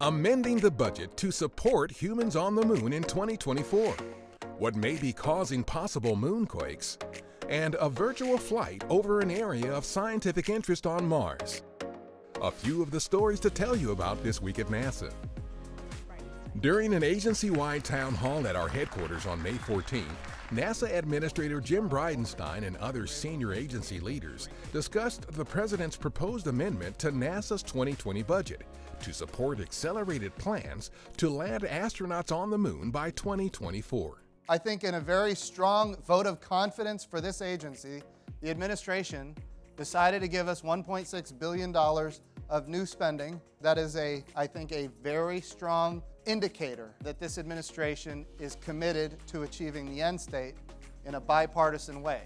Amending the budget to support humans on the moon in 2024. What may be causing possible moonquakes, and a virtual flight over an area of scientific interest on Mars. A few of the stories to tell you about this week at NASA. During an agency-wide town hall at our headquarters on May 14th, NASA Administrator Jim Bridenstine and other senior agency leaders discussed the President's proposed amendment to NASA's 2020 budget to support accelerated plans to land astronauts on the moon by 2024. I think in a very strong vote of confidence for this agency, the administration decided to give us $1.6 billion of new spending. That is, I think, a very strong indicator that this administration is committed to achieving the end state in a bipartisan way.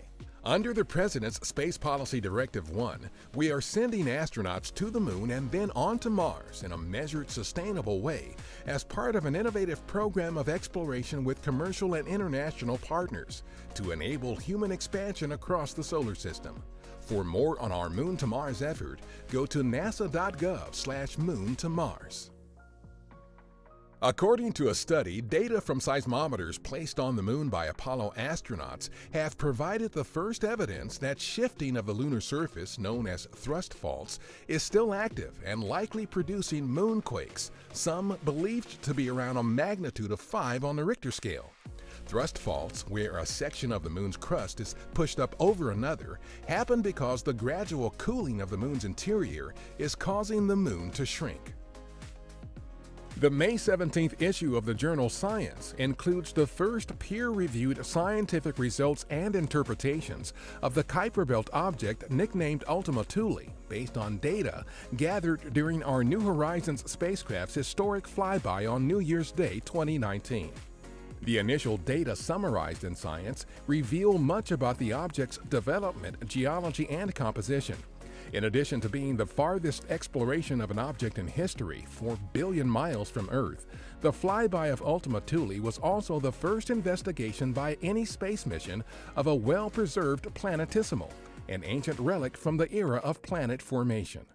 Under the President's Space Policy Directive 1, we are sending astronauts to the moon and then on to Mars in a measured, sustainable way as part of an innovative program of exploration with commercial and international partners to enable human expansion across the solar system. For more on our Moon to Mars effort, go to nasa.gov/moon to Mars. According to a study, data from seismometers placed on the moon by Apollo astronauts have provided the first evidence that shifting of the lunar surface, known as thrust faults, is still active and likely producing moonquakes, some believed to be around a magnitude of 5 on the Richter scale. Thrust faults, where a section of the moon's crust is pushed up over another, happen because the gradual cooling of the moon's interior is causing the moon to shrink. The May 17th issue of the journal Science includes the first peer-reviewed scientific results and interpretations of the Kuiper Belt object nicknamed Ultima Thule, based on data gathered during our New Horizons spacecraft's historic flyby on New Year's Day 2019. The initial data summarized in Science reveal much about the object's development, geology, and composition. In addition to being the farthest exploration of an object in history, 4 billion miles from Earth, the flyby of Ultima Thule was also the first investigation by any space mission of a well-preserved planetesimal, an ancient relic from the era of planet formation.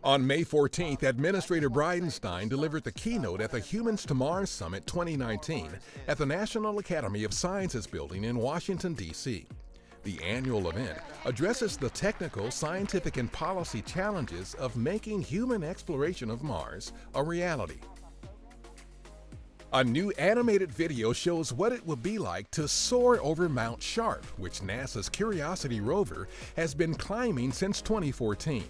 On May 14th, Administrator Bridenstine delivered the keynote at the Humans to Mars Summit 2019 at the National Academy of Sciences building in Washington, D.C. The annual event addresses the technical, scientific, and policy challenges of making human exploration of Mars a reality. A new animated video shows what it will be like to soar over Mount Sharp, which NASA's Curiosity rover has been climbing since 2014.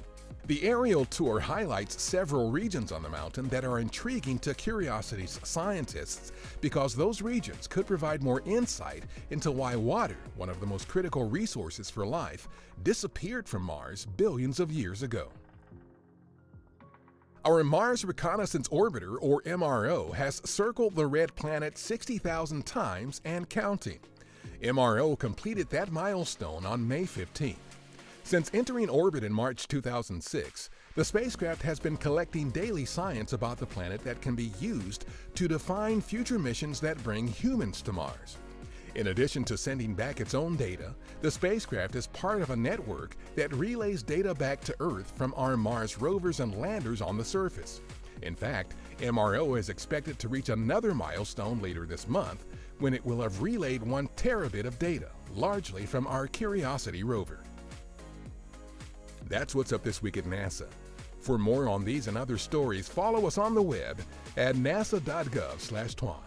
The aerial tour highlights several regions on the mountain that are intriguing to Curiosity's scientists because those regions could provide more insight into why water, one of the most critical resources for life, disappeared from Mars billions of years ago. Our Mars Reconnaissance Orbiter, or MRO, has circled the red planet 60,000 times and counting. MRO completed that milestone on May 15th. Since entering orbit in March 2006, the spacecraft has been collecting daily science about the planet that can be used to define future missions that bring humans to Mars. In addition to sending back its own data, the spacecraft is part of a network that relays data back to Earth from our Mars rovers and landers on the surface. In fact, MRO is expected to reach another milestone later this month when it will have relayed 1 terabit of data, largely from our Curiosity rover. That's what's up this week at NASA. For more on these and other stories, follow us on the web at nasa.gov/twan.